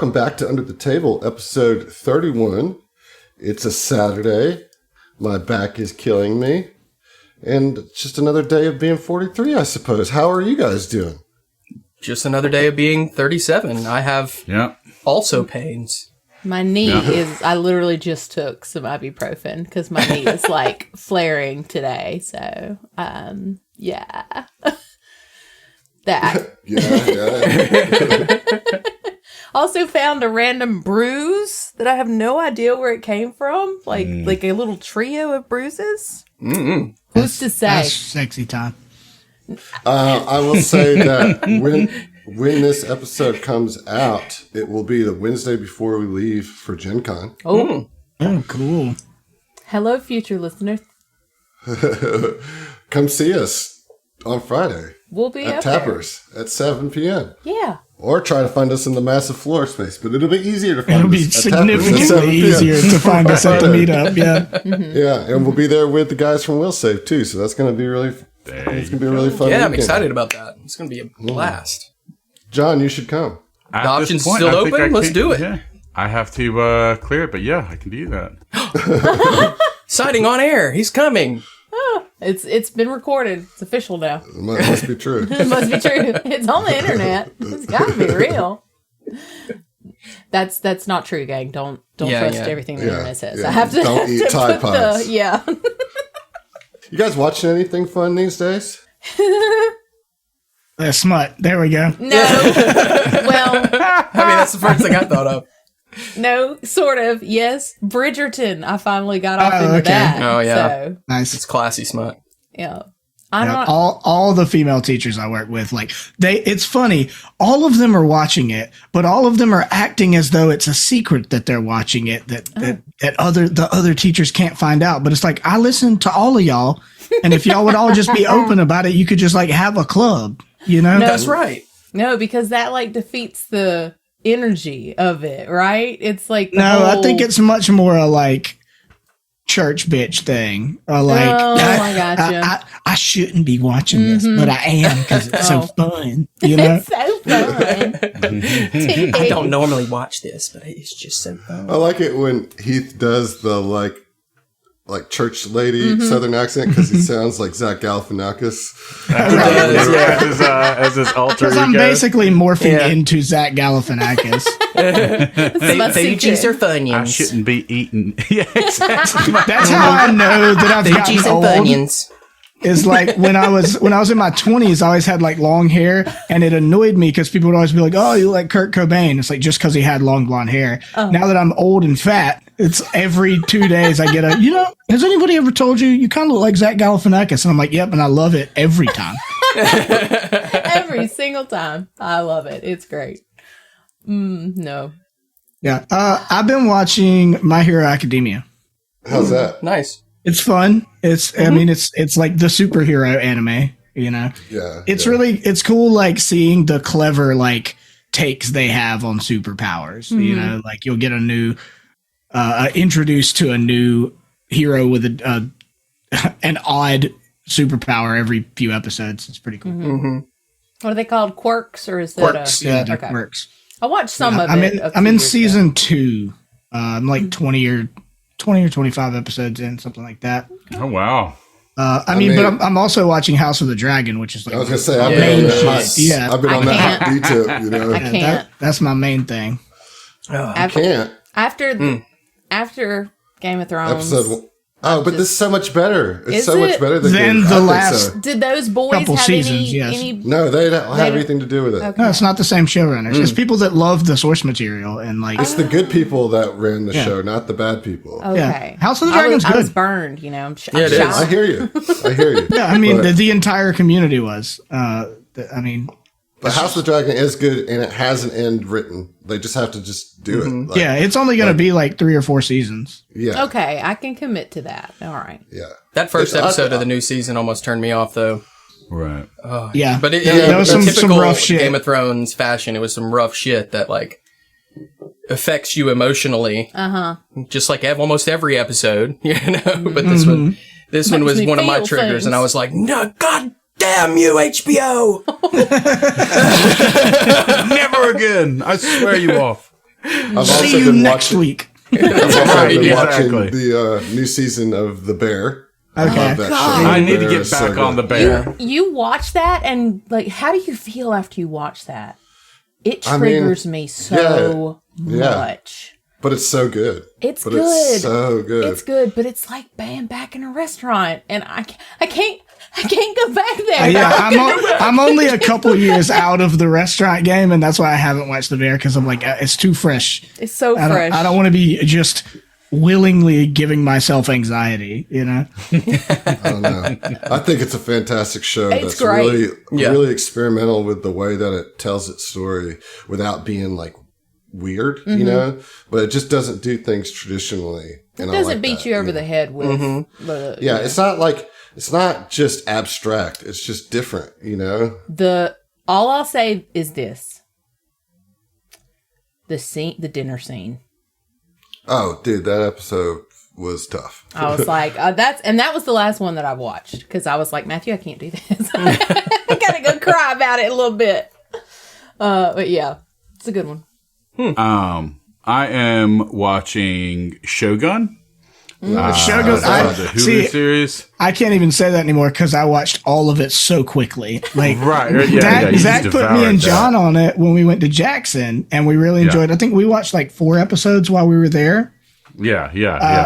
welcome back to Under the Table, episode 31. It's a Saturday. My back is killing me. And it's just another day of being 43, I suppose. How are you guys doing? Just another day of being 37. I have also pains. My knee is, I literally just took some ibuprofen because my knee is like flaring today. So, yeah. That. Yeah. Also found a random bruise that I have no idea where it came from. Like a little trio of bruises. Mm-hmm. Who's to say? That's sexy time. I will say that when this episode comes out, it will be the Wednesday before we leave for Gen Con. Oh, Cool. hello, future listeners. Come see us on Friday We'll be at up there. Tappers at 7 p.m. Yeah. Or try to find us in the massive floor space, but it'll be easier to find It'll be us at Tappers at 7 significantly p.m. easier to find us at the meetup. Yeah. Yeah, and we'll be there with the guys from Will Save too, so that's going to be really fun. Yeah, I'm weekend. excited about that. It's going to be a blast. John, you should come. The option's still open? Let's do it. Yeah. I have to clear it, but yeah, I can do that. Sighting on air. He's coming. It's been recorded. It's official now. It must be true. It must be true. It's on the internet. It's got to be real. That's not true, gang. Don't trust everything the internet says. I have to. Don't eat Tide put Pods. You guys watching anything fun these days? Smut. There we go. No. Well, I mean, that's the first thing I thought of. no, sort of. Yes, Bridgerton. I finally got off into okay. that. Oh, yeah. So, Nice. It's classy smut. yeah. I'm Yeah, not. all the female teachers I work with, like it's funny. All of them are watching it, but all of them are acting as though it's a secret that they're watching it. That the other teachers can't find out. But it's like, I listen to all of y'all, and if y'all would all just be open about it, you could just like have a club. You know? No. That's right. No, because that like defeats the energy of it, right? It's like the No, I whole- think it's much more a like church bitch thing. Or like, Oh, I gotcha. I shouldn't be watching this, but I am because it's so fun. You know? It's so fun. I don't normally watch this, but it's just so fun. I like it when Heath does the like church lady Southern accent because he sounds like Zach Galifianakis. As his alter Because I'm ego. basically morphing into Zach Galifianakis. My Fuji's secret. or I Funyuns. shouldn't be eating. Yeah, exactly. That's how I know that I've gotten Fuji's and old. Funyuns. Is like when I was in my 20s, I always had like long hair, and it annoyed me because people would always be like, "Oh, you look like Kurt Cobain." It's like just because he had long blonde hair. Now that I'm old and fat, it's every 2 days I get has anybody ever told you kind of look like Zach Galifianakis? And I'm like, yep, and I love it every time. Every single time. I love it. It's great. No. Yeah, I've been watching My Hero Academia. How's that? Nice. It's fun. I mean, it's like the superhero anime, you know? Yeah. It's it's cool, like seeing the clever, like takes they have on superpowers, you know, like you'll get a new, introduced to a new hero with an odd superpower every few episodes. It's pretty cool. What are they called? Quirks, or is that Works. Yeah, okay. it works. I watched some of I'm it. in, a I'm few in years season 2. I'm like 20 or 25 episodes in, something like that. Oh wow. I mean, but I'm also watching House of the Dragon, which is like I was gonna say I've main been on that shit. hot, Yeah. I've been on I that hot D-tip, you know. I can't. that's my main thing. Can't. After Game of Thrones. Episode one. Oh, but this is so much better. It's Is so much it? better than Then Game- the I think last- so. Did those boys Couple have seasons, yes. any No, they don't have anything to do with it. Okay. No, it's not the same showrunners. It's people that love the source material and like. It's the good people that ran the Yeah. show, not the bad people. Okay. Yeah. House of the Dragon's I was good. burned, you know. I'm Yeah, it is. I shocked. hear you. I hear you. Yeah, I mean But- the entire community was. I mean, But House of the Dragon is good, and it has an end written. They just have to just do it. Like, yeah, it's only going to be like 3 or 4 seasons. yeah, Okay, I can commit to that. All right. yeah. That first It's- episode of the new season almost turned me off, though. Right. Yeah, But it, there was in some typical rough shit. Game of Thrones fashion, it was some rough shit that like affects you emotionally. Just like almost every episod, you know. But this one was me one of my feel triggers, things. and I was like, "No, God damn you, HBO!" Never again. I swear you off. I've also See you been next week. I've also Right, been exactly. watching the new season of The Bear. Okay. I love that God. show. I need to Bear get is back so on the good. bear. You watch that and like, how do you feel after you watch that? It I mean, triggers me so yeah. much. But it's so good. It's but good. It's so good. It's good, but it's like being back in a restaurant, and I can't go back there. I'm only a couple years out of the restaurant game, and that's why I haven't watched The Bear, because I'm like, it's too fresh. It's so I fresh. don't want to be just willingly giving myself anxiety, you know? I don't know. I think it's a fantastic show. It's that's great. really, Yeah. really experimental with the way that it tells its story without being like weird, you know. But it just doesn't do things traditionally. It doesn't beat you over the head with the Yeah, it's not just abstract. It's just different, you know. all I'll say is this. The dinner scene. Oh, dude, that episode was tough. I was like, that was the last one that I watched, because I was like, Matthew, I can't do this. I gotta go cry about it a little bit. But yeah, it's a good one. I am watching Shogun. Shogun, the Hulu series. I can't even say that anymore because I watched all of it so quickly. Like, Right, yeah, you Zach just put me and devoured John on it when we went to Jackson, and we really enjoyed it. I think we watched like 4 episodes while we were there. Yeah.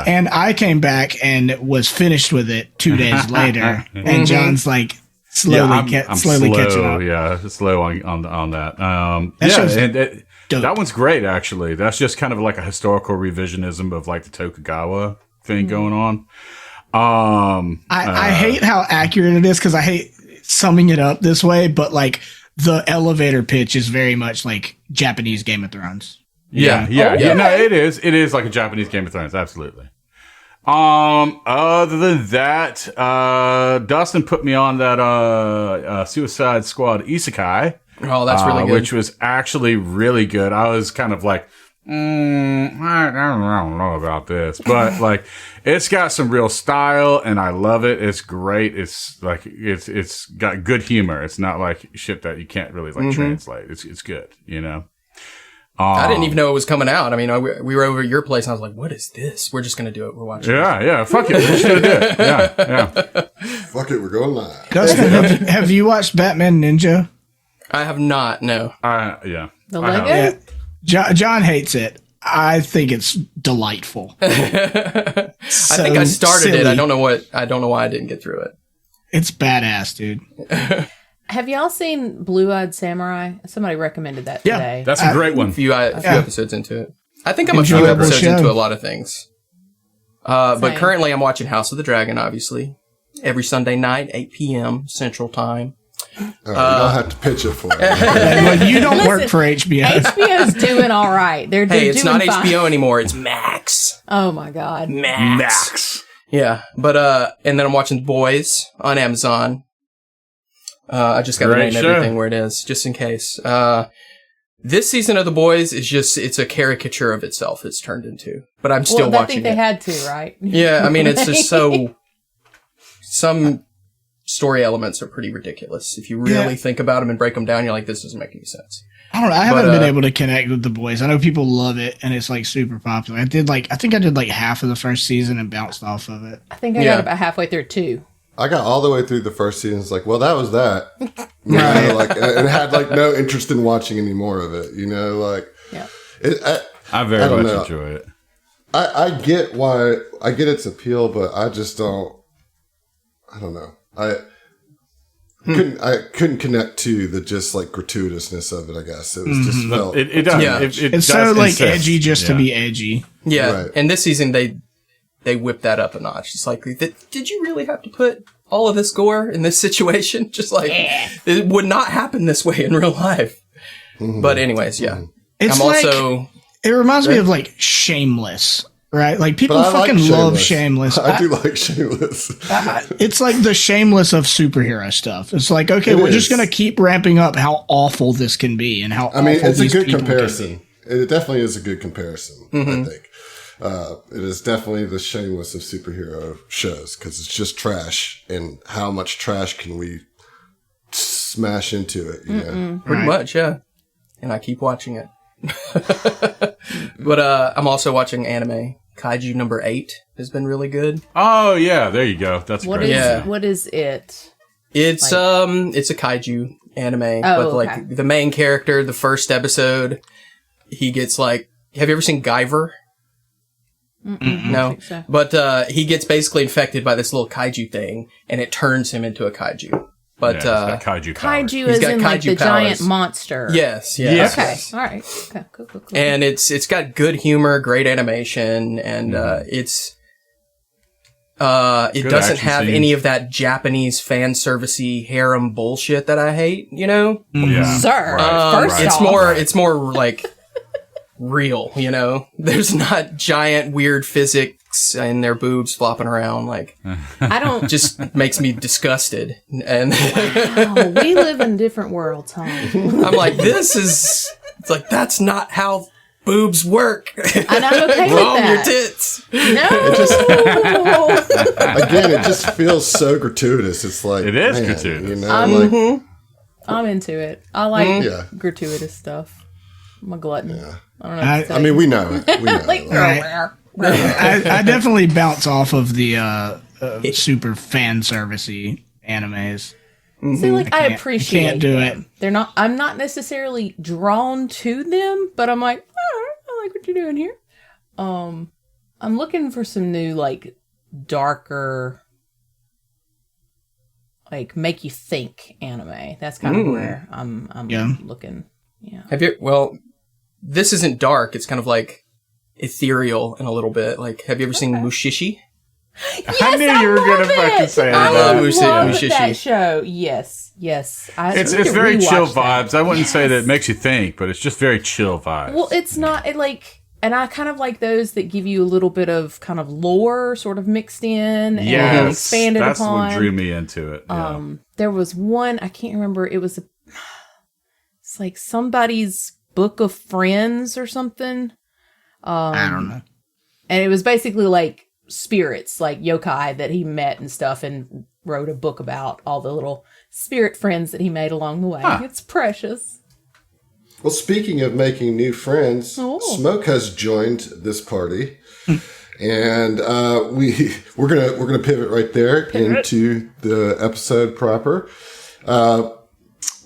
And I came back and was finished with it 2 days later. And John's like slowly catching up. Yeah, slow on that. show's dope. That one's great, actually. That's just kind of like a historical revisionism of like the Tokugawa thing going on. I hate how accurate it is because I hate summing it up this way, but like the elevator pitch is very much like Japanese Game of Thrones. Yeah. No, it is. It is like a Japanese Game of Thrones, absolutely. Other than that, Dustin put me on that Suicide Squad Isekai. Oh, that's really good. Which was actually really good. I was kind of like, I don't know about this, but like, it's got some real style, and I love it. It's great. It's like it's got good humor. It's not like shit that you can't really like translate. It's good, you know. I didn't even know it was coming out. I mean, we were over at your place, and I was like, "What is this? We're just gonna do it. We're watching." Yeah. Fuck it. We're just gonna do it. Yeah. Fuck it, we're going live. Dustin, have you watched Batman Ninja? I have not. No. Yeah. The I have. Lego? John hates it. I think it's delightful. I think I started it. silly. I don't know why I didn't get through it. It's badass, dude. Have y'all seen Blue Eyed Samurai? Somebody recommended that Yeah, today. That's a great one. A few episodes into it. I think I'm a few Enjoyable episodes show. into a lot of things. But Same. currently I'm watching House of the Dragon, obviously. Every Sunday night, 8 p.m. Central Time. All right, you don't have to pitch it for me. Well, you don't work Listen, for HBO. HBO's doing all right. They're Hey, it's doing not fine. HBO anymore. It's Max. Oh my God. Max. Yeah. But, and then I'm watching The Boys on Amazon. I just got to Great name show. everything where it is, just in case. This season of The Boys is it's a caricature of itself it's turned into. But I'm still I watching think they it. had to, right? Yeah, I mean, it's just so... Some story elements are pretty ridiculous. If you really think about them and break them down, you're like, this doesn't make any sense. I don't know. I haven't But, been able to connect with The Boys. I know people love it, and it's like super popular. I think I did like half of the first season and bounced off of it. I think I Yeah. got about halfway through 2. I got all the way through the first season. It's like, well, that was that. You know, like, and had like no interest in watching any more of it. You know, like, Yeah. I very don't much know. enjoy it. I get why I get its appeal, but I just don't. I don't know. I couldn't connect to the just like gratuitousness of it. I guess it was just felt. It does. Yeah. It It's does so like insist. edgy just to Yeah. be edgy. Yeah, Right. and this season they whipped that up a notch. It's like, did you really have to put all of this gore in this situation? Just like, it would not happen this way in real life. But anyways, yeah. It's I'm like, also... it reminds me of like Shameless, right? Like people But I like fucking love Shameless. I do like Shameless. It's like the Shameless of superhero stuff. It's like, okay, we're just is. going to keep ramping up how awful this can be and how I mean, awful it's a these good people can comparison. be. It definitely is a good comparison. I think it is definitely the Shameless of superhero shows because it's just trash, and how much trash can we smash into it? You know, Pretty much, yeah. And I keep watching it. But I'm also watching anime. Kaiju number 8 has been really good. Oh yeah, there you go. That's What great. is Yeah. what is it? It's it's a kaiju anime, but okay. like the main character, the first episode, he gets like, have you ever seen Guyver? No, think so. but he gets basically infected by this little kaiju thing, and it turns him into a kaiju. But Yeah, it's got kaiju powers. Kaiju He's is got in like kaiju the giant powers. monster. yes, Yes. Okay. All right. Okay. Cool. and it's got good humor, great animation, and it Good doesn't action have scenes. any of that Japanese fan servicey harem bullshit that I hate. You know, Yeah. Sir, Right, first right. off, it's more like real. You know, there's not giant weird physics and their boobs flopping around. Like, I don't. just makes me disgusted, and Oh, we live in different worlds, huh? I'm like, it's like that's not how boobs work. And I'm okay with Wrong your that. tits. No. Again, it just feels so gratuitous. It's like It is man, gratuitous. You know, like I'm into it. I like Yeah. gratuitous stuff. I'm a glutton. Yeah. I don't know. What to I say. mean, we know it. We know like, it. Right. I definitely bounce off of the super fan servicey animes. See, like I can't- appreciate can't do them. They're not. I'm not necessarily drawn to them, but I'm like, oh, I like what you're doing here. I'm looking for some new, like, darker, like, make you think anime. That's kind of where I'm Yeah. looking. Yeah. Have you? Well, this isn't dark. It's kind of like ethereal in a little bit. Like, have you ever seen Mushishi? I knew you were gonna fucking say I that. Mushishi. love Mushishi. that show. Yes. It's need to very chill rewatch that. vibes. I wouldn't say that it makes you think, but it's just very chill vibes. Well, it's not it like, and I kind of like those that give you a little bit of kind of lore sort of mixed in and yes, expanded that's upon. what drew me into it. Yeah. There was one, I can't remember. It's like somebody's book of friends or something. I don't know. And it was basically like spirits, like yokai that he met and stuff, and wrote a book about all the little spirit friends that he made along the way. It's precious. Well, speaking of making new friends, Oh. Smoke has joined this party, and we're gonna pivot right there into the episode proper.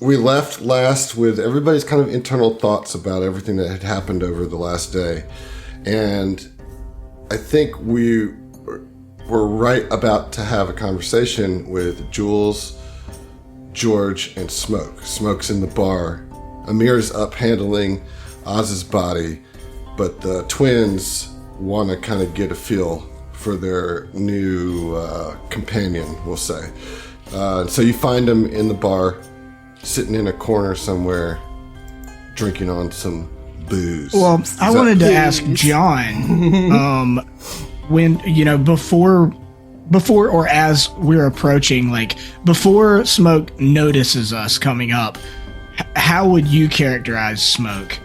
We left last with everybody's kind of internal thoughts about everything that had happened over the last day, and I think we were right about to have a conversation with Jules, George, and Smoke. Smoke's in the bar. Amir's up handling Oz's body, but the twins want to kind of get a feel for their new companion, we'll say. So you find them in the bar, sitting in a corner somewhere, drinking on some booze. Well, I wanted to ask John, when, before or as we're approaching, like before Smoke notices us coming up, how would you characterize Smoke?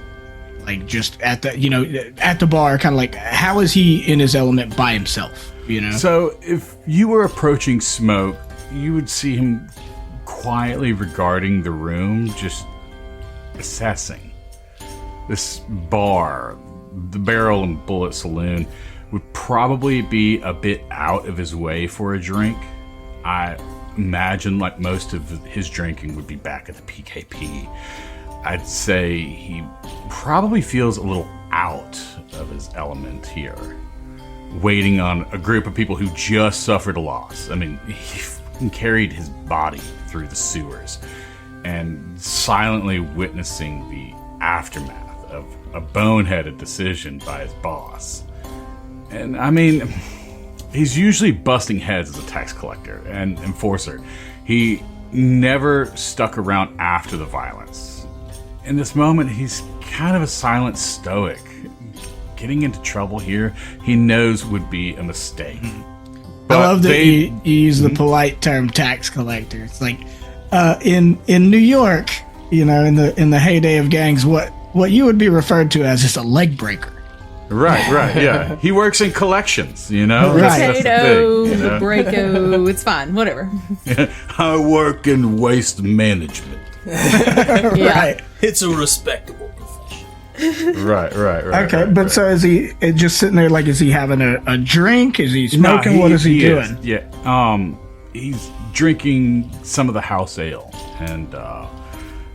Like just at the bar, kind of like, how is he in his element by himself? So if you were approaching Smoke, you would see him quietly regarding the room, just assessing. This bar, the Barrel and Bullet Saloon, would probably be a bit out of his way for a drink. I imagine like most of his drinking would be back at the PKP. I'd say he probably feels a little out of his element here, waiting on a group of people who just suffered a loss. I mean, he carried his body through the sewers and silently witnessing the aftermath of a boneheaded decision by his boss. And I mean, he's usually busting heads as a tax collector and enforcer. He never stuck around after the violence. In this moment, he's kind of a silent stoic. Getting into trouble here, he knows would be a mistake. I love that you use the polite term tax collector. It's like in New York, in the heyday of gangs, what you would be referred to as just a leg breaker. Right, yeah. He works in collections, Right. That's the Potato, thing, Braco, it's fine, whatever. I work in waste management. Yeah. Right. It's a respectable profession. Right. Okay, right, but right. so is he just sitting there? Like, is he having a drink? Is he smoking? What is he doing? Yeah. He's drinking some of the house ale and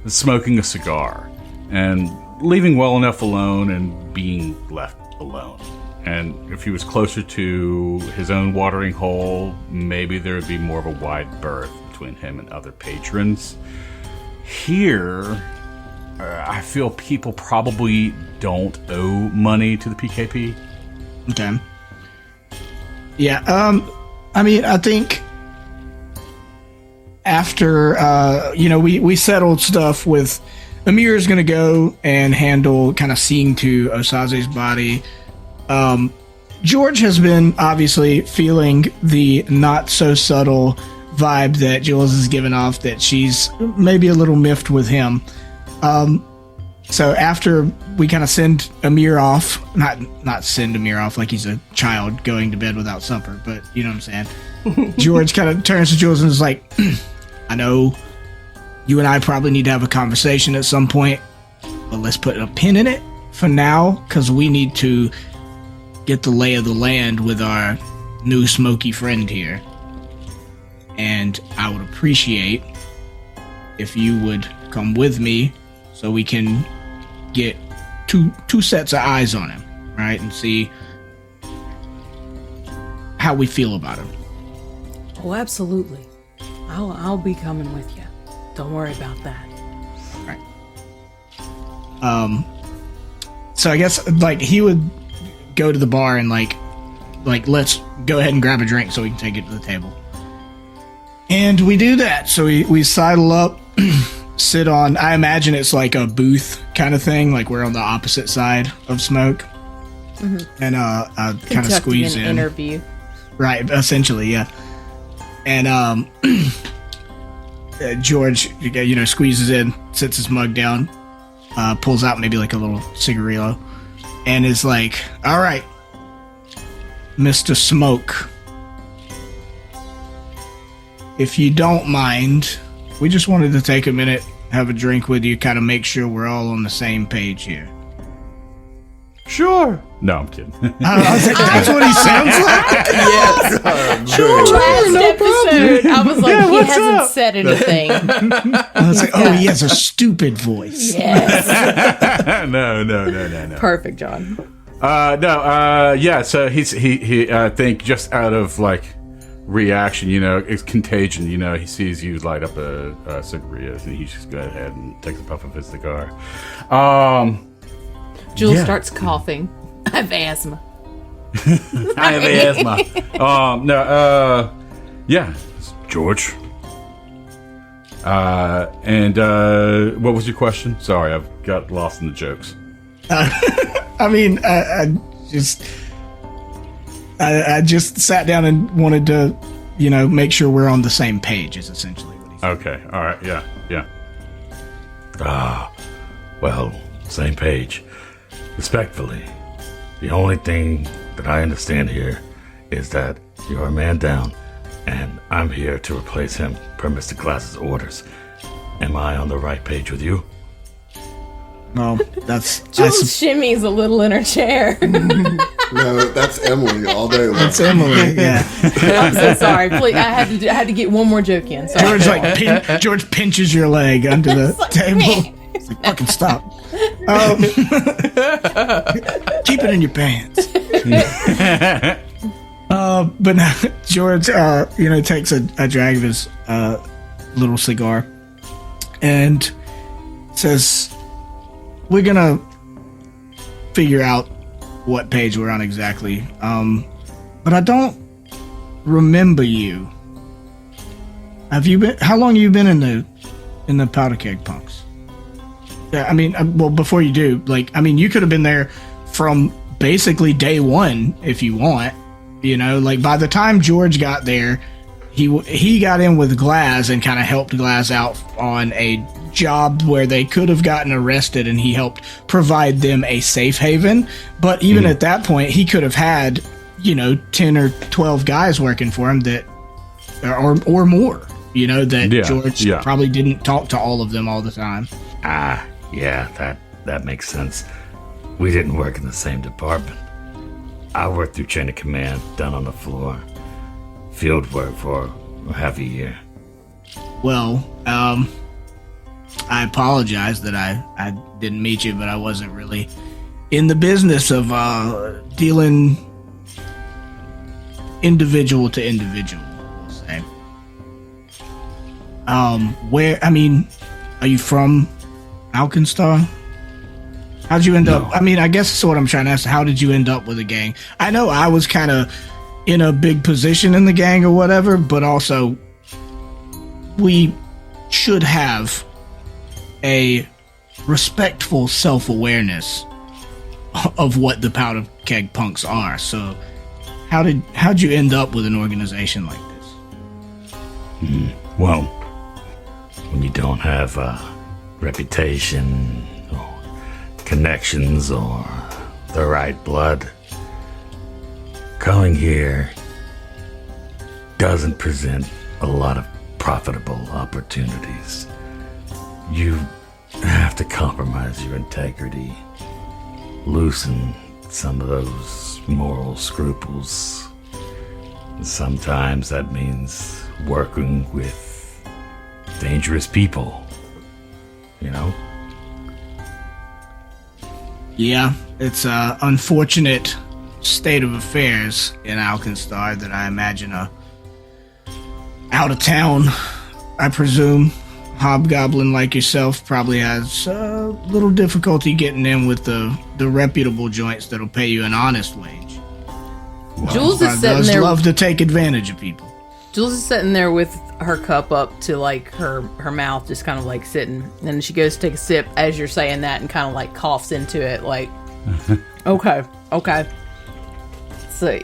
smoking a cigar and leaving well enough alone and being left alone. And if he was closer to his own watering hole, maybe there would be more of a wide berth between him and other patrons. Here, I feel people probably don't owe money to the PKP. Okay. Yeah. I mean, I think after we settled stuff with Amir is going to go and handle kind of seeing to Osaze's body. George has been obviously feeling the not so subtle vibe that Jules is giving off, that she's maybe a little miffed with him. So after we kind of send Amir off, not send Amir off like he's a child going to bed without supper, but you know what I'm saying. George kind of turns to Jules and is like, I know you and I probably need to have a conversation at some point, but let's put a pin in it for now, because we need to get the lay of the land with our new smoky friend here. And I would appreciate if you would come with me so we can get two sets of eyes on him, right? And see how we feel about him. Oh, absolutely. I'll be coming with you. Don't worry about that. Right. So I guess like he would go to the bar and like let's go ahead and grab a drink so we can take it to the table. And we do that. So we sidle up, sit on, I imagine it's like a booth kind of thing, like we're on the opposite side of Smoke. Mm-hmm. And kind of squeeze in. Interview. Right, essentially, yeah. And George, squeezes in, sits his mug down, pulls out maybe like a little cigarillo, and is like, all right, Mr. Smoke, if you don't mind, we just wanted to take a minute, have a drink with you, kind of make sure we're all on the same page here. Sure. No, I'm kidding. I was like, that's what he sounds like? Yes. Last episode, I was like, he hasn't said anything. I was like, oh, he has a stupid voice. Yes. No. Perfect, John. Yeah. So he I think just out of like reaction, it's contagion. He sees you light up a cigarette, and he just goes ahead and takes a puff of his cigar. Jules starts coughing. I have asthma. I have asthma. Yeah, George. And what was your question? Sorry, I've got lost in the jokes. I mean, I just sat down and wanted to, make sure we're on the same page is essentially what he said. Okay, all right, yeah. Well, same page. Respectfully, the only thing that I understand here is that you're a man down, and I'm here to replace him per Mr. Glass's orders. Am I on the right page with you? No, that's... Jules shimmies a little in her chair. No, that's Emily all day long. That's Emily, yeah. I'm so sorry. Please, I had to get one more joke in. Sorry. George pinches your leg under the table. It's like, fucking stop. Keep it in your pants. But now George, takes a drag of his little cigar and says, "We're gonna figure out what page we're on exactly. But I don't remember you. How long have you been in the Powder Keg Punks?" Yeah, I mean, well, before you do, you could have been there from basically day one if you want. By the time George got there, he got in with Glass and kind of helped Glass out on a job where they could have gotten arrested, and he helped provide them a safe haven. But even at that point, he could have had, 10 or 12 guys working for him that, or more, George probably didn't talk to all of them all the time. Yeah, that makes sense. we didn't work in the same department. I worked through chain of command, down on the floor. Field work for half a year. Well, I apologize that I didn't meet you, but I wasn't really in the business of dealing individual to individual, we'll say. Are you from Alkenstar? How'd you end up? I mean, I guess that's what I'm trying to ask. How did you end up with a gang? I know I was kind of in a big position in the gang or whatever, but also we should have a respectful self-awareness of what the Powder Keg Punks are. So how'd you end up with an organization like this? Well, when you don't have a reputation or connections or the right blood, coming here doesn't present a lot of profitable opportunities. You have to compromise your integrity, loosen some of those moral scruples. Sometimes that means working with dangerous people, you know? Yeah, it's an unfortunate state of affairs in Alkenstar that I imagine out of town, I presume, hobgoblin like yourself probably has a little difficulty getting in with the reputable joints that'll pay you an honest wage. Jules is sitting does there. love to take advantage of people. Jules is sitting there with her cup up to like her mouth, just kind of like sitting, and then she goes to take a sip as you're saying that, and kind of like coughs into it, like, okay. So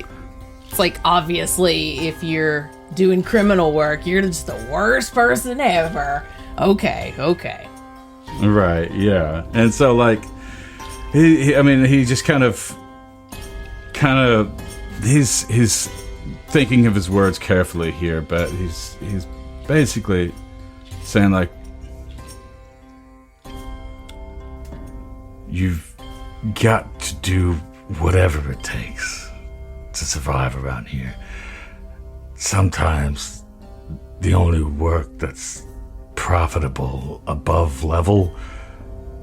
it's like, obviously, if you're doing criminal work, you're just the worst person ever. Okay. Right, yeah. And so, like, he just kind of, he's thinking of his words carefully here, but he's basically saying, like, You've got to do whatever it takes to survive around here. Sometimes the only work that's profitable above level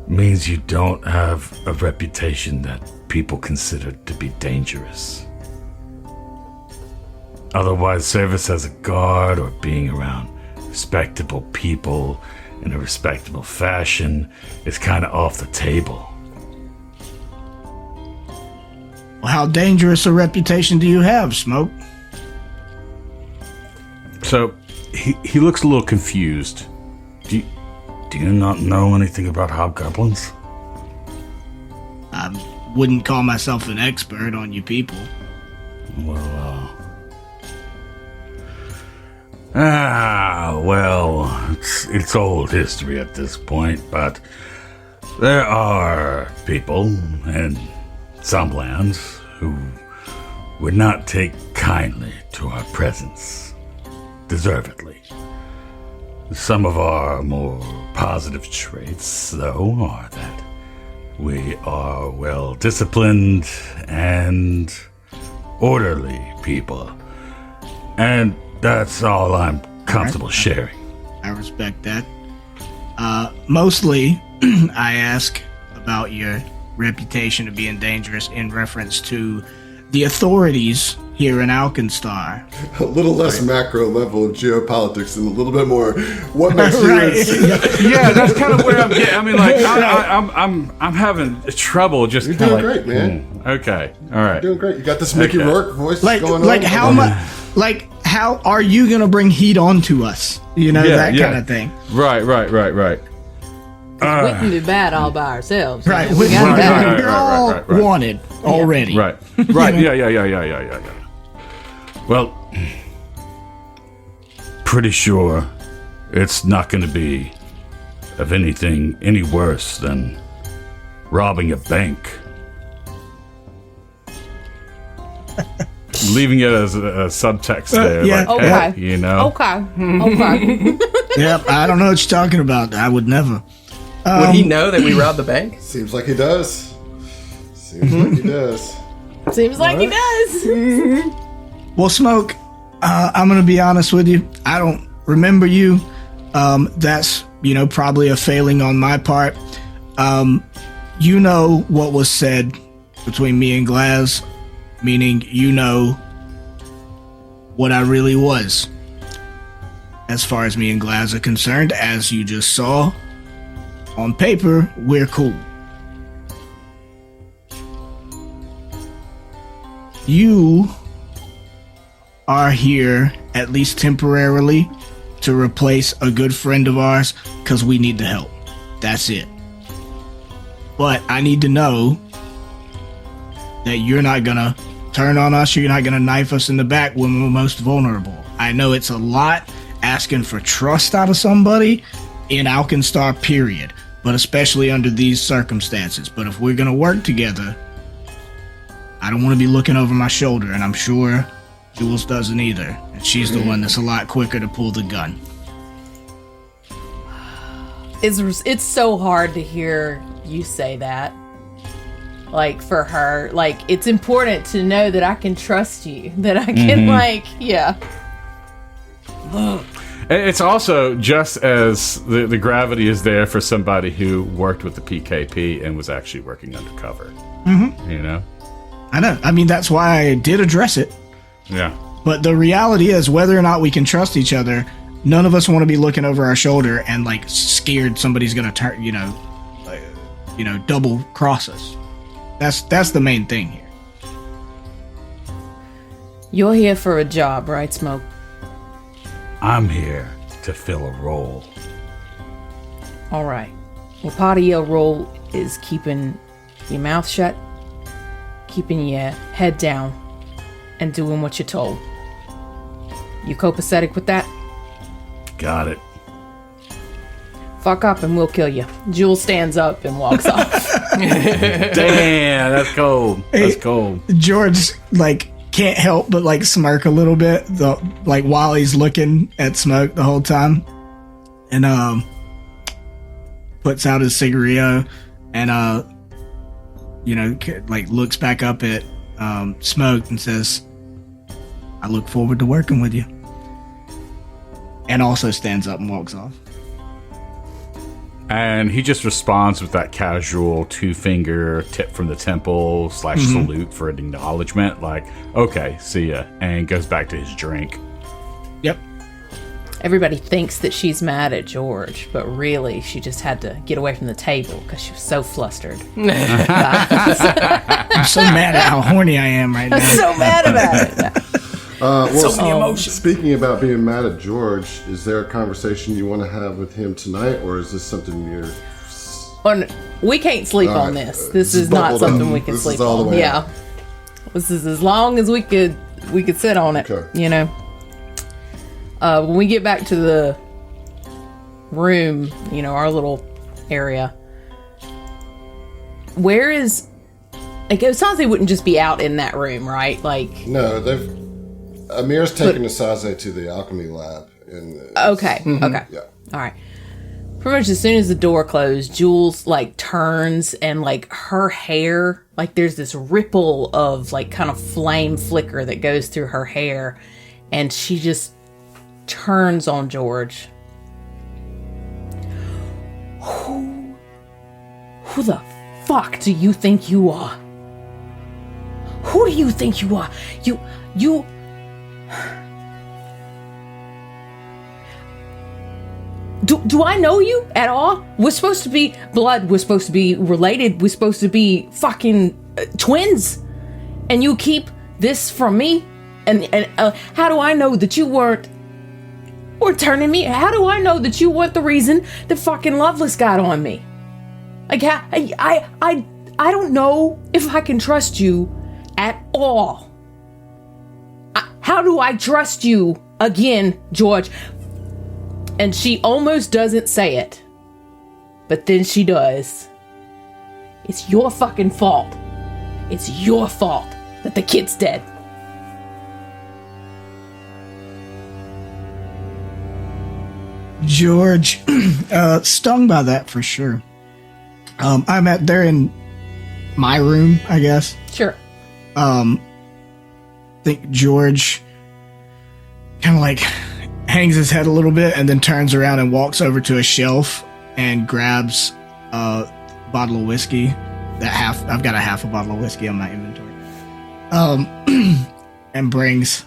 means you don't have a reputation that people consider to be dangerous. Otherwise, service as a guard or being around respectable people in a respectable fashion is kind of off the table. Well, how dangerous a reputation do you have, Smoke? So he looks a little confused. Do you not know anything about hobgoblins? I wouldn't call myself an expert on you people. Well, it's old history at this point, but there are people in some lands who would not take kindly to our presence, deservedly. Some of our more positive traits, though, are that we are well-disciplined and orderly people. And that's all I'm comfortable sharing. I respect that. Mostly, I ask about your reputation of being dangerous in reference to the authorities here in Alkenstar. A little less macro level of geopolitics and a little bit more what makes Right. you. Yeah, that's kind of where I'm getting. I mean, like, I'm having trouble just. You're kinda doing like, great, man. Okay, all right. Doing great. You got this Mickey Okay. Rourke voice Like, going on. like how much? Like, how are you gonna bring heat onto us? You know, Yeah, that yeah. kind of thing. Right. We can do bad all by ourselves. Right. We got Right, that. right, You're all right. wanted already. Right. Yeah. Well, pretty sure it's not going to be of anything any worse than robbing a bank. Leaving it as a subtext there. yeah. Like, Okay. hey, you know. Okay. Yep. I don't know what you're talking about. I would never. Would he know that we robbed the bank? Seems like he does. Seems like he does. Seems like he does. Well, Smoke, I'm going to be honest with you. I don't remember you. That's, probably a failing on my part. You know what was said between me and Glaz, meaning you know what I really was. As far as me and Glaz are concerned, as you just saw, on paper, we're cool. You are here, at least temporarily, to replace a good friend of ours, because we need the help. That's it. But I need to know that you're not gonna turn on us, you're not gonna knife us in the back when we're most vulnerable. I know it's a lot asking for trust out of somebody in Alkenstar, period, but especially under these circumstances. But if we're gonna work together, I don't want to be looking over my shoulder, and I'm sure Jules doesn't either. And she's the one that's a lot quicker to pull the gun. It's so hard to hear you say that. Like, for her, like, it's important to know that I can trust you, that I can, yeah. It's also just as the gravity is there for somebody who worked with the PKP and was actually working undercover. I know. I mean, that's why I did address it. Yeah. But the reality is, whether or not we can trust each other, none of us want to be looking over our shoulder and scared somebody's gonna turn, double cross us. That's the main thing here. You're here for a job, right, Smoke? I'm here to fill a role. All right. Well, part of your role is keeping your mouth shut, keeping your head down, and doing what you're told. You copacetic with that? Got it. Fuck up and we'll kill you. Jules stands up and walks off. Damn, that's cold. That's cold. George, can't help but, smirk a little bit, while he's looking at Smoke the whole time. And, puts out his cigarillo and, looks back up at Smoke and says, I look forward to working with you. And also stands up and walks off. And he just responds with that casual 2-finger tip from the temple / salute for an acknowledgement. Like, okay, see ya. And goes back to his drink. Yep. Everybody thinks that she's mad at George, but really she just had to get away from the table because she was so flustered. I'm so mad at how horny I am right now. I'm so mad about it. So many emotions. Speaking about being mad at George, is there a conversation you want to have with him tonight, or is this something you're... We can't sleep on this. This is not something we can sleep on. Yeah. This is as long as we could sit on it, Okay. When we get back to the room, our little area, where is... it sounds like they wouldn't just be out in that room, right? No, Amir's taking Asaze to the alchemy lab. Okay. Okay. Yeah. All right. Pretty much as soon as the door closed, Jules turns and her hair, there's this ripple of kind of flame flicker that goes through her hair, and she just turns on George. Who the fuck do you think you are? Who do you think you are? You Do I know you at all? We're supposed to be blood. We're supposed to be related. We're supposed to be fucking twins. And you keep this from me? And how do I know that you weren't turning me? How do I know that you weren't the reason that fucking Loveless got on me? I don't know if I can trust you at all. How do I trust you again, George? And she almost doesn't say it. But then she does. It's your fucking fault. It's your fault that the kid's dead. George, stung by that for sure. They're in my room, I guess. Sure. I think George kind of like hangs his head a little bit and then turns around and walks over to a shelf and grabs a bottle of whiskey. I've got a half a bottle of whiskey on my inventory. And brings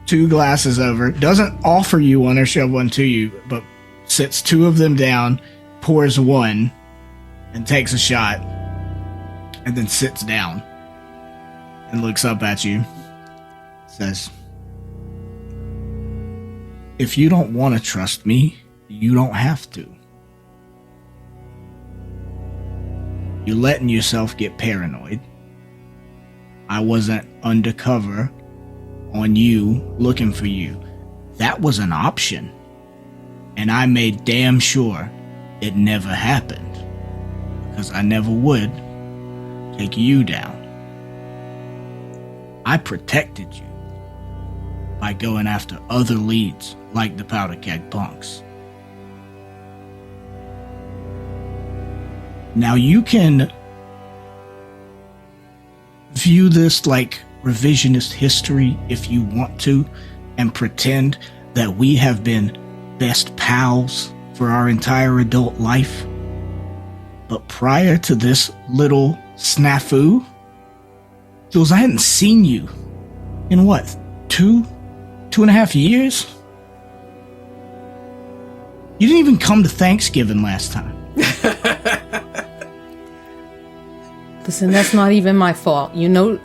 2 glasses over. Doesn't offer you one or shove one to you, but sits 2 of them down, pours one, and takes a shot, and then sits down and looks up at you. Says, "If you don't want to trust me, you don't have to. You're letting yourself get paranoid. I wasn't undercover on you, looking for you. That was an option. And I made damn sure it never happened. Because I never would take you down. I protected you by going after other leads like the Powder Keg Punks. Now you can view this like revisionist history if you want to, and pretend that we have been best pals for our entire adult life. But prior to this little snafu, Jules, I hadn't seen you in what, 2.5 years? You didn't even come to Thanksgiving last time. Listen, that's not even my fault. You know,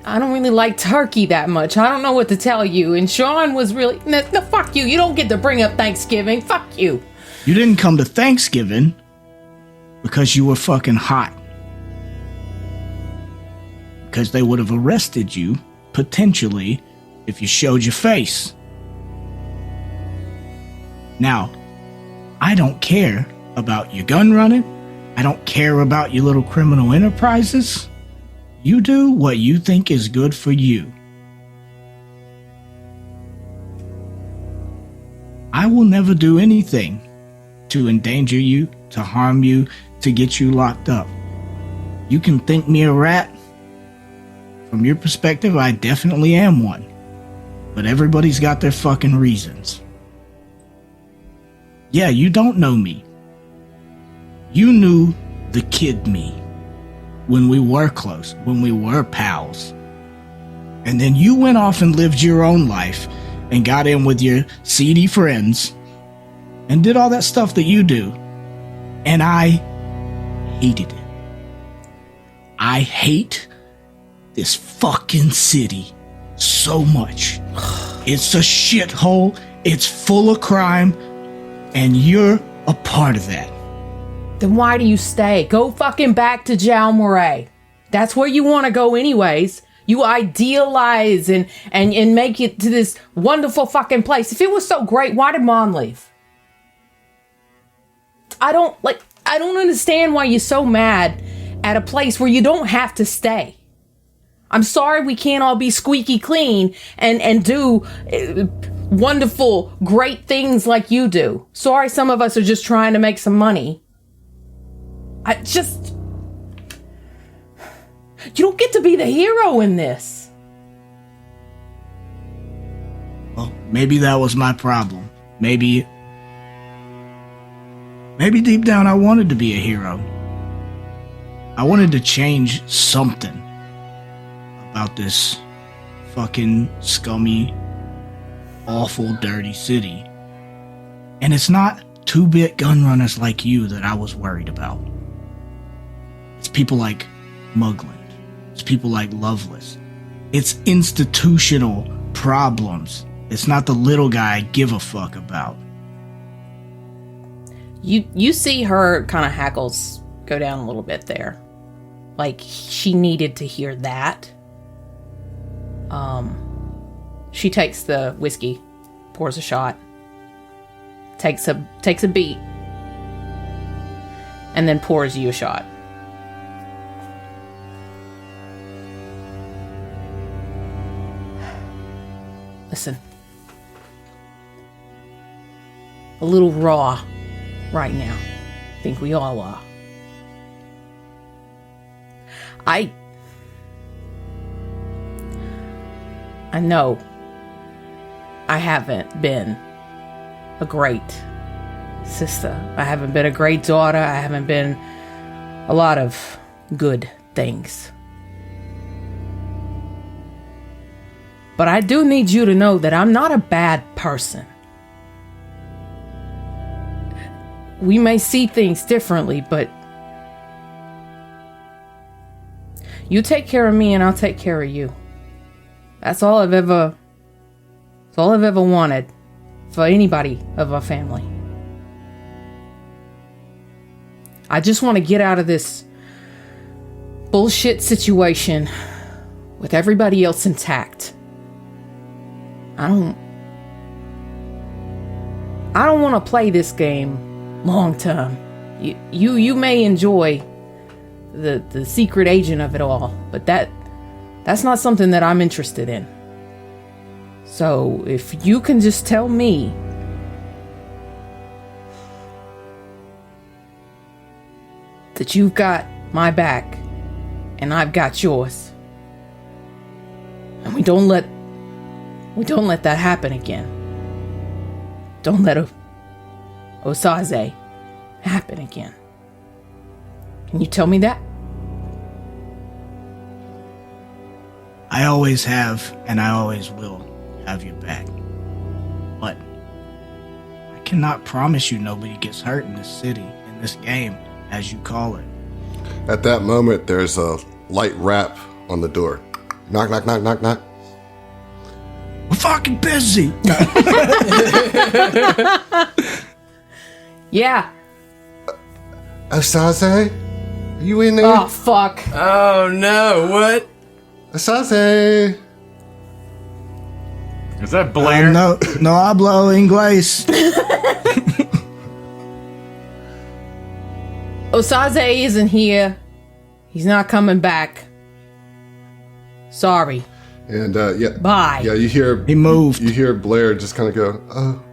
I don't really like turkey that much. I don't know what to tell you. And Sean was really, no, fuck you. You don't get to bring up Thanksgiving. Fuck you. You didn't come to Thanksgiving because you were fucking hot. Because they would have arrested you, potentially, if you showed your face. Now, I don't care about your gun running. I don't care about your little criminal enterprises. You do what you think is good for you. I will never do anything to endanger you, to harm you, to get you locked up. You can think me a rat. From your perspective, I definitely am one. But everybody's got their fucking reasons. Yeah, you don't know me. You knew the kid me when we were close, when we were pals. And then you went off and lived your own life and got in with your seedy friends and did all that stuff that you do. And I hated it. I hate this fucking city so much. It's a shithole. It's full of crime. And you're a part of that. Then why do you stay? Go fucking back to Jalmoray. That's where you want to go anyways. You idealize and make it to this wonderful fucking place. If it was so great, why did Mom leave? I don't understand why you're so mad at a place where you don't have to stay. I'm sorry we can't all be squeaky clean and do wonderful, great things like you do. Sorry some of us are just trying to make some money. You don't get to be the hero in this. Well, maybe that was my problem. Maybe deep down I wanted to be a hero. I wanted to change something about this fucking scummy, awful, dirty city. And it's not 2-bit gun runners like you that I was worried about. It's people like Mugland. It's people like Loveless. It's institutional problems. It's not the little guy I give a fuck about. You see her kind of hackles go down a little bit there. Like, she needed to hear that. She takes the whiskey, pours a shot, takes a beat, and then pours you a shot. Listen. A little raw right now. I think we all are. I know I haven't been a great sister. I haven't been a great daughter. I haven't been a lot of good things. But I do need you to know that I'm not a bad person. We may see things differently, but you take care of me and I'll take care of you. That's all I've ever wanted for anybody of our family. I just want to get out of this bullshit situation with everybody else intact. I don't want to play this game long term. You may enjoy the secret agent of it all, but that's not something that I'm interested in. So if you can just tell me that you've got my back and I've got yours, and we don't let that happen again. Don't let Osaze happen again. Can you tell me that? I always have, and I always will have your back. But I cannot promise you nobody gets hurt in this city, in this game, as you call it. At that moment, there's a light rap on the door. Knock, knock, knock, knock, knock. We're fucking busy. Yeah. Osaze? Are you in there? Oh, fuck. Oh no, what? Osaze? Is that Blair? No hablo inglés. Osaze isn't here. He's not coming back. Sorry. And yeah. Bye. Yeah, you hear He moved. You hear Blair just kind of go, oh,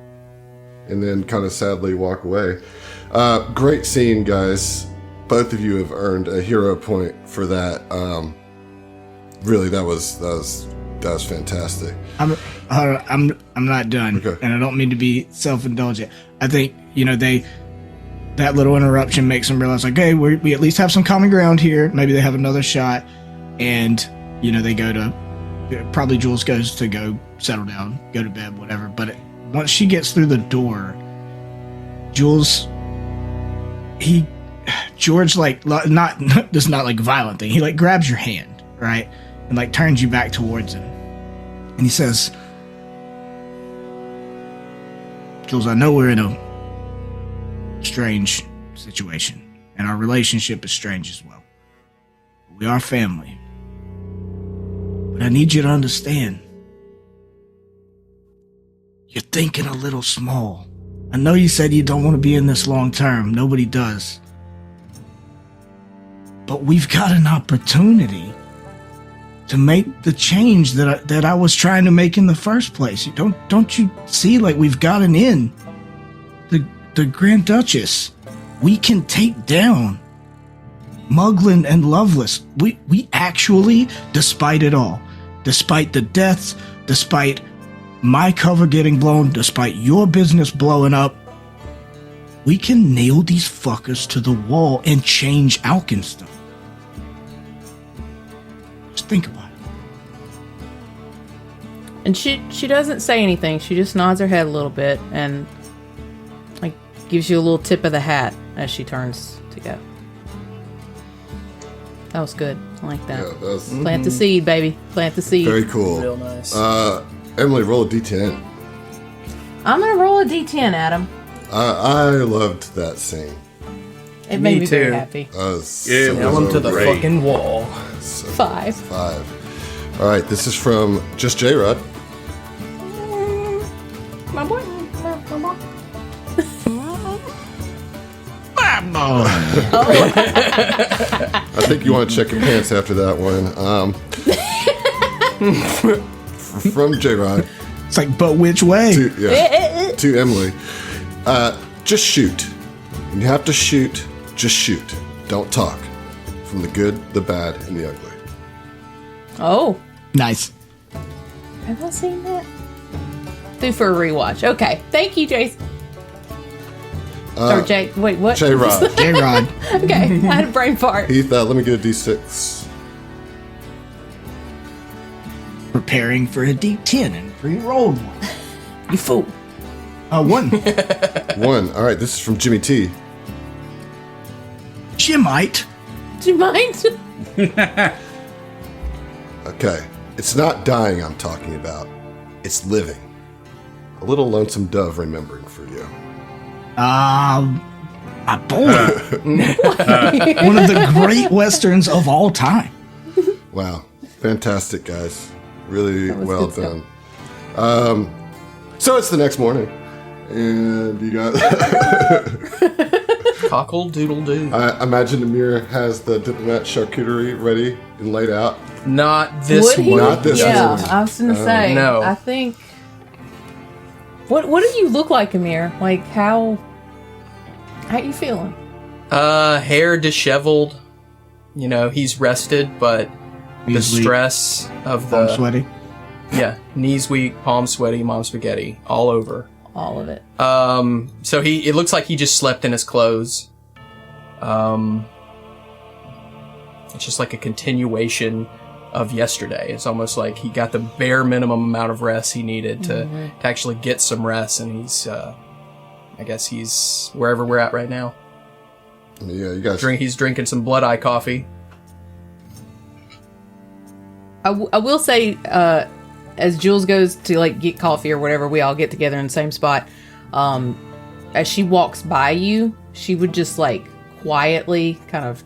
and then kind of sadly walk away. Great scene, guys. Both of you have earned a hero point for that. Really, that was fantastic. I'm not done, Okay. and I don't mean to be self-indulgent. I think that little interruption makes them realize, like, hey, we at least have some common ground here. Maybe they have another shot, and they go to probably Jules goes to go settle down, go to bed, whatever. But once she gets through the door, George like not this is not like a violent thing. He like grabs your hand, right, and like turns you back towards him, and he says, Jules, I know we're in a strange situation, and our relationship is strange as well. We are family. But I need you to understand, you're thinking a little small. I know you said you don't want to be in this long term. Nobody does. But we've got an opportunity to make the change that I was trying to make in the first place. Don't you see, like, we've got an in. The Grand Duchess. We can take down Muglin and Loveless. We actually, despite it all, despite the deaths, despite my cover getting blown, despite your business blowing up, we can nail these fuckers to the wall and change Alkenstar. Just think about it. And she doesn't say anything. She just nods her head a little bit and like gives you a little tip of the hat as she turns to go. That was good. I like that. Yeah, that was Plant the seed, baby. Plant the seed. very cool. Real nice. Emily, roll a d10. I'm gonna roll a d10, Adam. I loved that scene. It made me very too. happy. Yeah, Nail him to the great. fucking wall. 5. 5. All right, this is from Just J-Rod. My boy. I think you want to check your pants after that one. From J-Rod It's like, but which way? to Emily. Just shoot. When you have to shoot, just shoot. Don't talk. from the good, the bad, and the ugly. Oh, Nice. have I seen that? Due for a rewatch. Okay, thank you, Jason. Or Jake. Wait, what? J-Rod. J-Rod. Okay, I had a brain fart. Heath, let me get a D6. Preparing for a D10 and pre-rolled one. You fool. 1. 1. All right, this is from Jimmy T. Jimite. Do you mind? Okay. It's not dying I'm talking about. It's living. A little lonesome dove remembering for you. My boy. One of the great westerns of all time. Wow. Fantastic, guys. Really was well good done. So it's the next morning. And you got... Cockle doodle doo. I imagine Amir has the diplomat charcuterie ready and laid out. Not this Would he? one. Not this Yeah, one. I was gonna say. No. I think. What do you look like, Amir? Like how you feeling? Hair disheveled. You know, he's rested, but the Knees weak. stress of I'm the sweaty. yeah, knees weak, palms sweaty, mom spaghetti, all over. All of it. So it looks like he just slept in his clothes. It's just like a continuation of yesterday. It's almost like he got the bare minimum amount of rest he needed to actually get some rest, and he's, I guess he's wherever we're at right now. Yeah, you guys... He's drinking some Blood Eye coffee. I will say, as Jules goes to like get coffee or whatever, we all get together in the same spot. As she walks by you, she would just like quietly kind of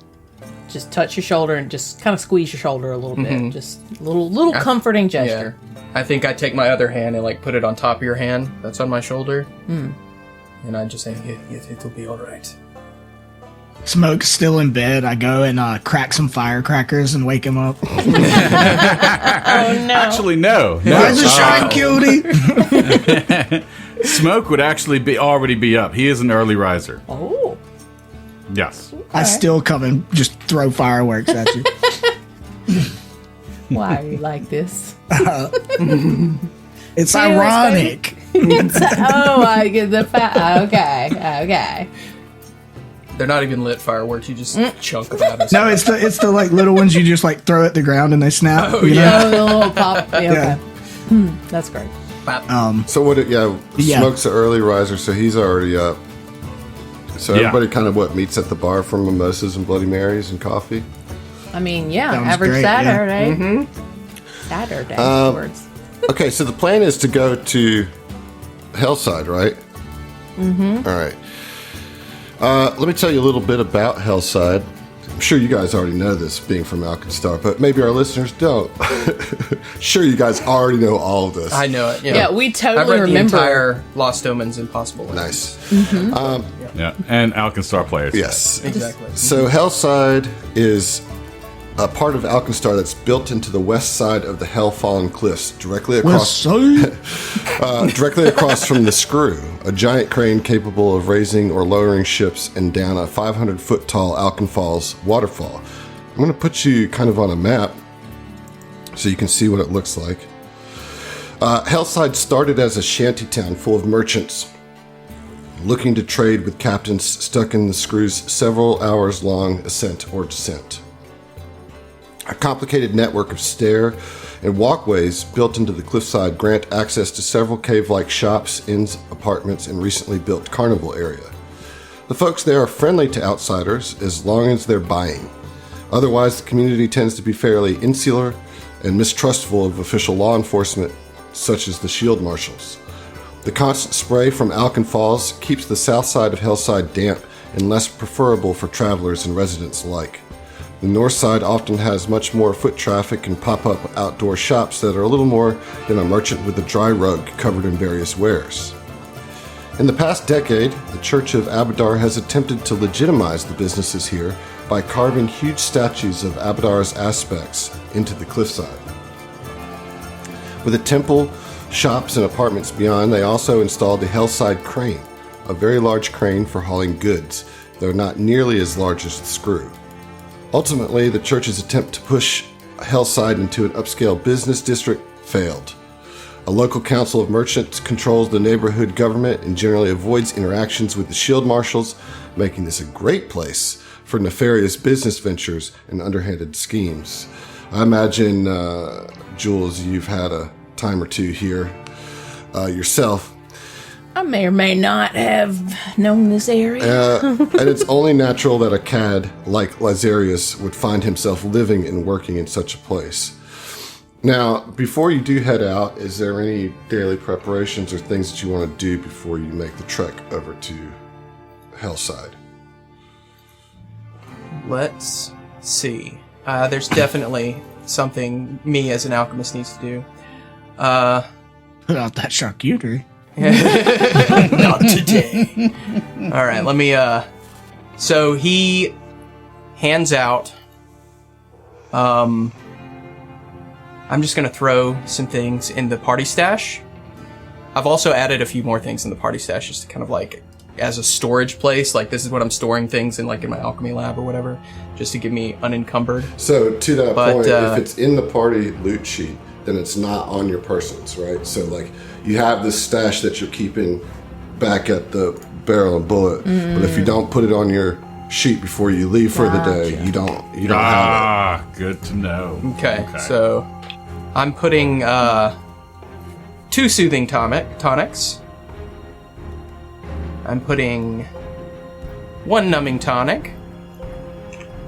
just touch your shoulder and just kind of squeeze your shoulder a little bit. Just a little comforting gesture. Yeah. I think I take my other hand and like put it on top of your hand that's on my shoulder. And I just say, it'll be all right. Smoke's still in bed. I go and crack some firecrackers and wake him up. Oh no! Actually, no. Rise and shine, cutie. Smoke would actually already be up. He is an early riser. Oh, Yes. I still come and just throw fireworks at you. why are you like this? It's Cheers, ironic. Oh, I get the okay. They're not even lit fireworks. You just chunk them out. No, it's the like little ones you just like throw at the ground and they snap. Oh, you know? yeah. Oh, the little pop. Yeah, Yeah. okay. That's great. So what? Yeah, Yeah. Smoke's an early riser, so he's already up. So Yeah. everybody kind of meets at the bar for mimosas and Bloody Marys and coffee. I mean, yeah, Sounds average great, yeah. Saturday. Saturday afterwards. Okay, so the plan is to go to Hellside, right? Mm-hmm. All right. Let me tell you a little bit about Hellside. I'm sure you guys already know this, being from Alkenstar, but maybe our listeners don't. Sure, you guys already know all of this. I know it. Yeah, we I've totally read remember. the entire Lost Omens Impossible. Nice. Yeah. And Alkenstar players. Yes. Exactly. So Hellside is a part of Alkenstar that's built into the west side of the Hellfallen Cliffs, directly across from the Screw, a giant crane capable of raising or lowering ships and down a 500-foot tall Alkenfalls waterfall. I'm going to put you kind of on a map so you can see what it looks like. Hellside started as a shantytown full of merchants looking to trade with captains stuck in the Screw's several hours long ascent or descent. A complicated network of stair and walkways built into the cliffside grant access to several cave-like shops, inns, apartments, and recently built carnival area. The folks there are friendly to outsiders as long as they're buying. Otherwise, the community tends to be fairly insular and mistrustful of official law enforcement, such as the shield marshals. The constant spray from Alkenfalls keeps the south side of Hellside damp and less preferable for travelers and residents alike. The north side often has much more foot traffic and pop-up outdoor shops that are a little more than a merchant with a dry rug covered in various wares. In the past decade, the Church of Abadar has attempted to legitimize the businesses here by carving huge statues of Abadar's aspects into the cliffside. With a temple, shops, and apartments beyond, they also installed the Hellside Crane, a very large crane for hauling goods, though not nearly as large as the Screw. Ultimately, the church's attempt to push Hellside into an upscale business district failed. A local council of merchants controls the neighborhood government and generally avoids interactions with the shield marshals, making this a great place for nefarious business ventures and underhanded schemes. I imagine, Jules, you've had a time or two here yourself. I may or may not have known this area. And it's only natural that a cad like Lazarius would find himself living and working in such a place. Now, before you do head out, is there any daily preparations or things that you want to do before you make the trek over to Hellside? Let's see. There's definitely something me as an alchemist needs to do. Put out that charcuterie. Not today. All right, let me, so he hands out, I'm just going to throw some things in the party stash. I've also added a few more things in the party stash just to kind of like as a storage place. Like this is what I'm storing things in, like in my alchemy lab or whatever, just to get me unencumbered. So to that But, point, if it's in the party loot sheet, then it's not on your persons, right? So like you have this stash that you're keeping back at the Barrel and Bullet, but if you don't put it on your sheet before you leave for the day, you don't have Ah, good to know. Okay, so I'm putting 2 soothing tonics. I'm putting 1 numbing tonic.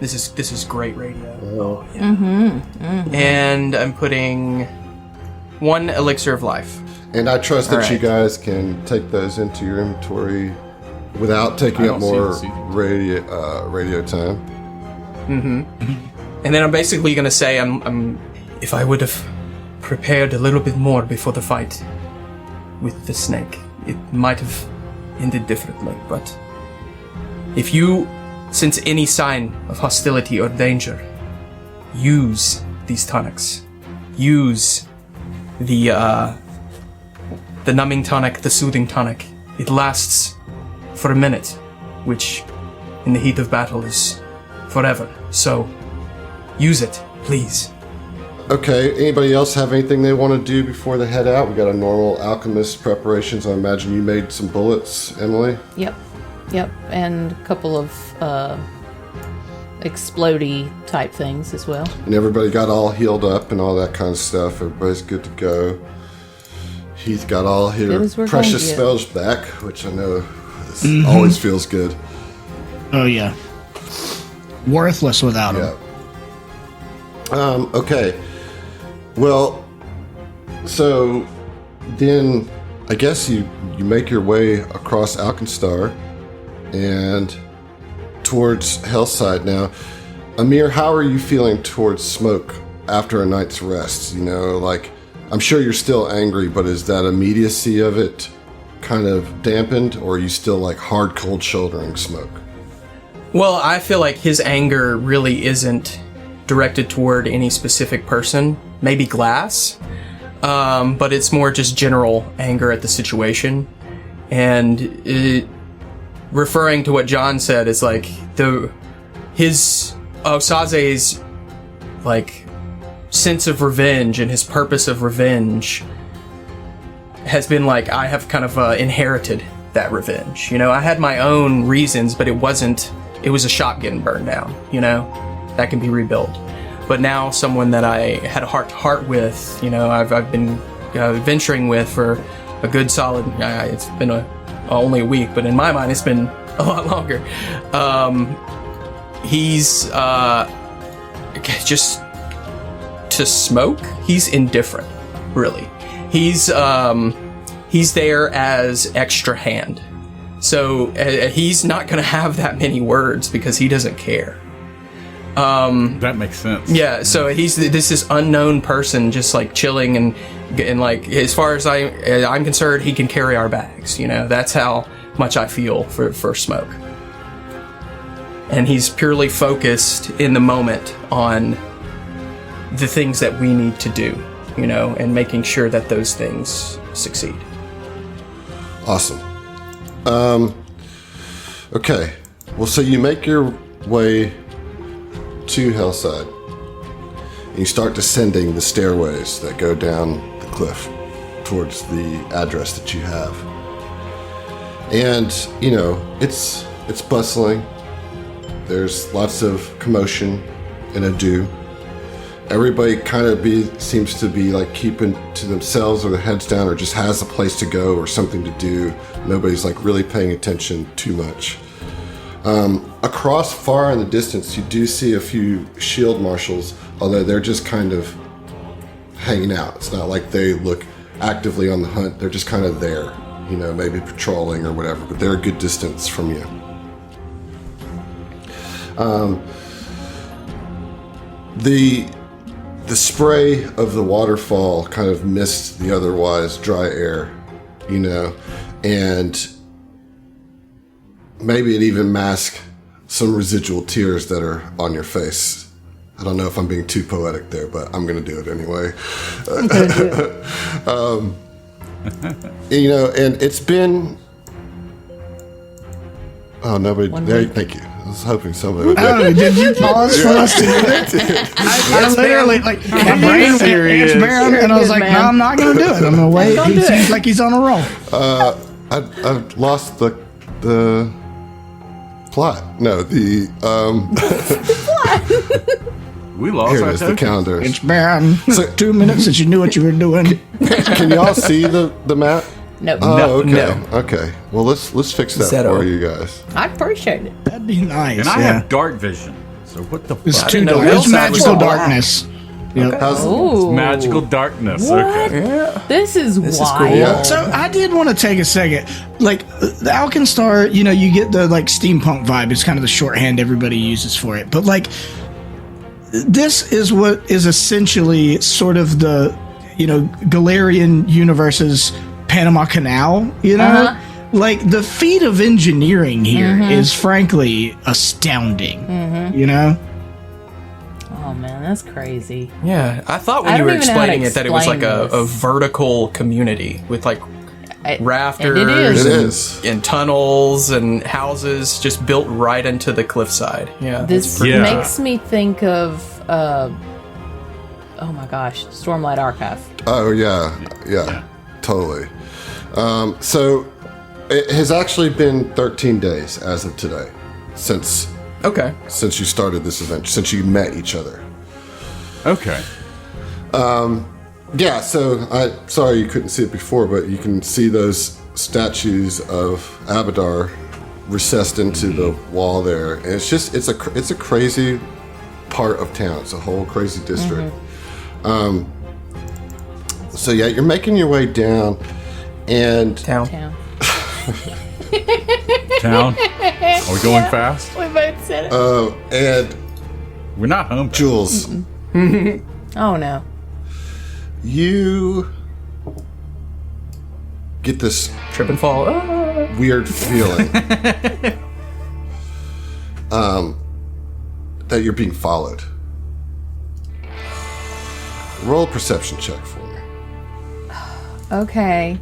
This is great radio. Oh yeah. And I'm putting 1 elixir of life. it. And I trust that you Alright. guys can take those into your inventory without taking I up don't see more the seating. radio time. And then I'm basically gonna say I'm if I would have prepared a little bit more before the fight with the snake, it might have ended differently. But if you sense any sign of hostility or danger, use these tonics. Use the numbing tonic, the soothing tonic. It lasts for a minute, which in the heat of battle is forever. So use it, please. Okay, anybody else have anything they want to do before they head out? We got a normal alchemist preparations. I imagine you made some bullets, Emily. Yep, and a couple of explodey type things as well. And everybody got all healed up and all that kind of stuff. Everybody's good to go. Heath got all Good his as we're precious going to get. spells back, which I know this always feels good. Oh yeah, worthless without them. Yeah. Okay. Well, so then I guess you make your way across Alkenstar and towards Hellside now. Amir, how are you feeling towards Smoke after a night's rest? You know, like, I'm sure you're still angry, but is that immediacy of it kind of dampened, or are you still like hard cold shouldering Smoke? Well, I feel like his anger really isn't directed toward any specific person, maybe Glass, but it's more just general anger at the situation. And referring to what John said, is like Saze's like sense of revenge and his purpose of revenge has been like, I have kind of inherited that revenge. You know, I had my own reasons, but it was a shop getting burned down, you know, that can be rebuilt. But now someone that I had a heart-to-heart with, you know, I've been venturing with for a good solid, it's been only a week, but in my mind it's been a lot longer. He's just to Smoke, he's indifferent, really. He's there as extra hand. So he's not going to have that many words because he doesn't care. That makes sense. Yeah, so he's this unknown person just like chilling and like, as far as I'm concerned, he can carry our bags. You know, that's how much I feel for Smoke. And he's purely focused in the moment on the things that we need to do, you know, and making sure that those things succeed. Awesome. Okay. Well, so you make your way to Hellside. And you start descending the stairways that go down the cliff towards the address that you have. And, it's bustling. There's lots of commotion and ado. Everybody kind of seems to be like keeping to themselves or their heads down or just has a place to go or something to do. Nobody's like really paying attention too much. Across far in the distance, you do see a few shield marshals, although they're just kind of hanging out. It's not like they look actively on the hunt. They're just kind of there, maybe patrolling or whatever, but they're a good distance from you. The spray of the waterfall kind of missed the otherwise dry air, and maybe it even masks some residual tears that are on your face. I don't know if I'm being too poetic there, but I'm going to do it anyway. And it's been... Oh, nobody... There, thank you. I was hoping somebody would... Oh, did you pause for us to do it? I literally, my brain it's Baron, and I was like, no, I'm not going to do it. I'm going to wait. He seems like he's on a roll. I've lost the plot. No, the... We lost Here our it is, the token. calendar. It's Baron. 2 minutes since you knew what you were doing. Can y'all see the map? Nope. Oh, okay. no. Okay. Well, let's fix that Zero. for you guys. I appreciate it. That'd be nice. And I have dark vision. So what the It's fuck? too know dark. It's Hillside was magical all black. darkness. Yep. How's Ooh. Magical darkness. What? Okay. This is This is wild. cool. Yeah. So I did want to take a second. Like the Alkenstar, you get the like steampunk vibe. It's kind of the shorthand everybody uses for it. But like this is what is essentially sort of the Galarian universe's Panama Canal, Like the feat of engineering here is frankly astounding. Oh man, that's crazy. Yeah, I thought I when you don't were even know how to explaining it that it was like explain a this. vertical community with like rafters and it It is. is. and tunnels and houses just built right into the cliffside. Yeah, This Yeah. makes me think of oh my gosh, Stormlight Archive. Oh yeah, totally. So it has actually been 13 days as of today since okay. you started this event, since you met each other. Okay. Yeah, so sorry you couldn't see it before, but you can see those statues of Abadar recessed into the wall there, and it's a crazy part of town. It's a whole crazy district. So yeah, you're making your way down, and Town. Town. Are we going fast? We both said it. and We're not home. Jules, Oh no. you get this Trip and fall. Ah. weird feeling that you're being followed. Roll a perception check for me. Okay.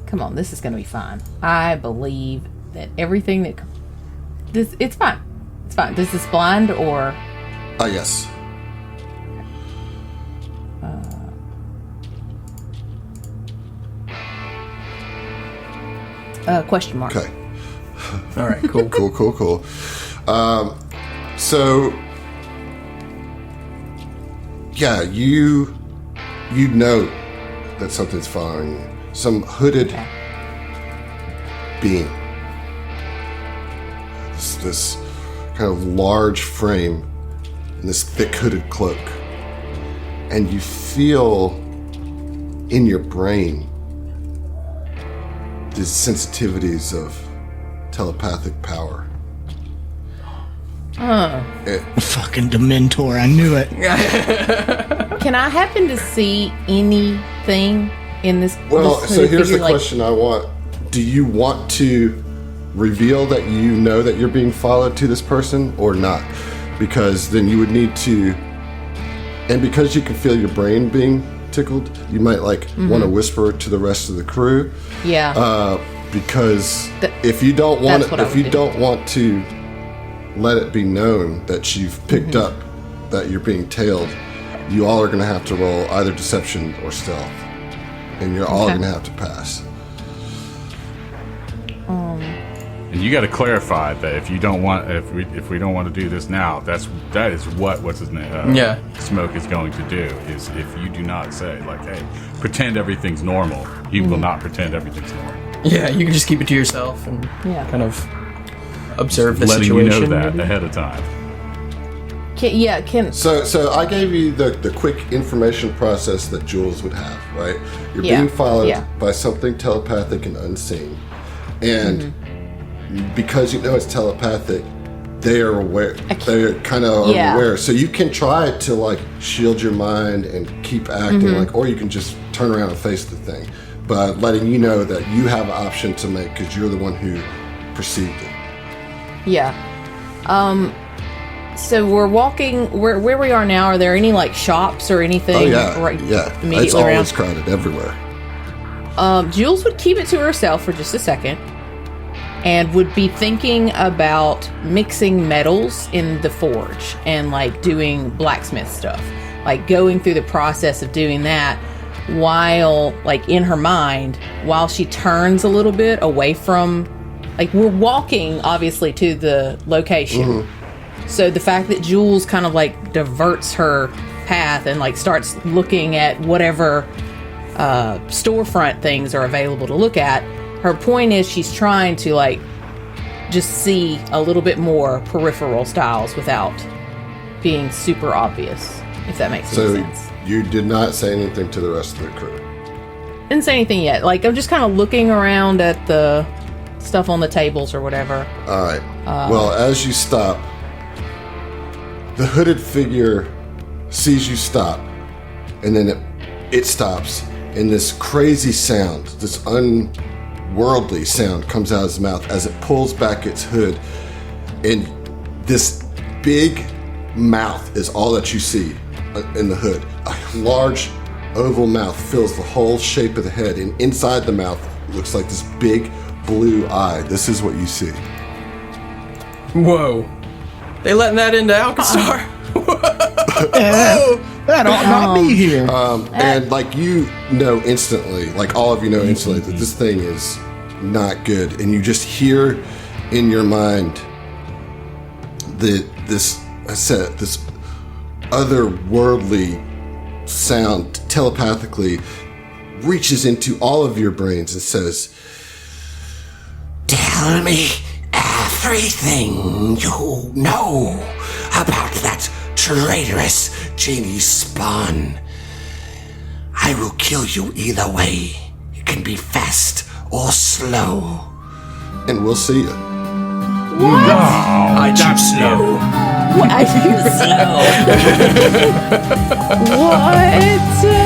Come on, this is gonna be fine. I believe that everything that it's fine. It's fine. Is this blind or Yes. question mark? Okay. All right, cool. Cool. So, yeah, you know that something's following you. Some hooded being. This kind of large frame and this thick hooded cloak. And you feel in your brain these sensitivities of telepathic power. Fucking Dementor, I knew it. Can I happen to see anything in this? Well, this so hooded here's the figure, like- question I want. Do you want to reveal that you know that you're being followed to this person or not? Because then you would need to, and because you can feel your brain being tickled, you might want to whisper to the rest of the crew. Yeah. Because if you don't want that's what I if would you do. don't want to let it be known that you've picked up that you're being tailed, you all are going to have to roll either deception or stealth. And you're all going to have to pass. And you got to clarify that if you don't want, if we don't want to do this now, that is what's his name? Smoke is going to do. Is if you do not say like, hey, pretend everything's normal, he will not pretend everything's normal. Yeah, you can just keep it to yourself and kind of observe the letting situation. you know that ahead of time. So I gave you the quick information process that Jules would have, right? You're being followed by something telepathic and unseen. And because you know it's telepathic, they are aware. They're kind of aware. So you can try to like shield your mind and keep acting like, or you can just turn around and face the thing. But letting you know that you have an option to make because you're the one who perceived it. Yeah. So we're walking where we are now. Are there any like shops or anything? Immediately it's always crowded everywhere. Jules would keep it to herself for just a second and would be thinking about mixing metals in the forge and like doing blacksmith stuff, like going through the process of doing that while like in her mind, while she turns a little bit away from, like we're walking obviously to the location. So the fact that Jules kind of like diverts her path and like starts looking at whatever storefront things are available to look at, her point is she's trying to like just see a little bit more peripheral styles without being super obvious, if that makes any sense. So you did not say anything to the rest of the crew? Didn't say anything yet. Like I'm just kind of looking around at the stuff on the tables or whatever. All right. Well, as you stop, the hooded figure sees you stop, and then it stops, and this crazy sound, this unworldly sound comes out of his mouth as it pulls back its hood, and this big mouth is all that you see in the hood. A large oval mouth fills the whole shape of the head, and inside the mouth looks like this big blue eye. This is what you see. Whoa. They letting that into Alcastar? That ought not be here. And like you know instantly, like all of you know instantly that this thing is not good. And you just hear in your mind this otherworldly sound telepathically reaches into all of your brains and says, "Tell me everything you know about that traitorous genie spawn. I will kill you either way. It can be fast or slow." And we'll see you. What? I don't slow. What? What?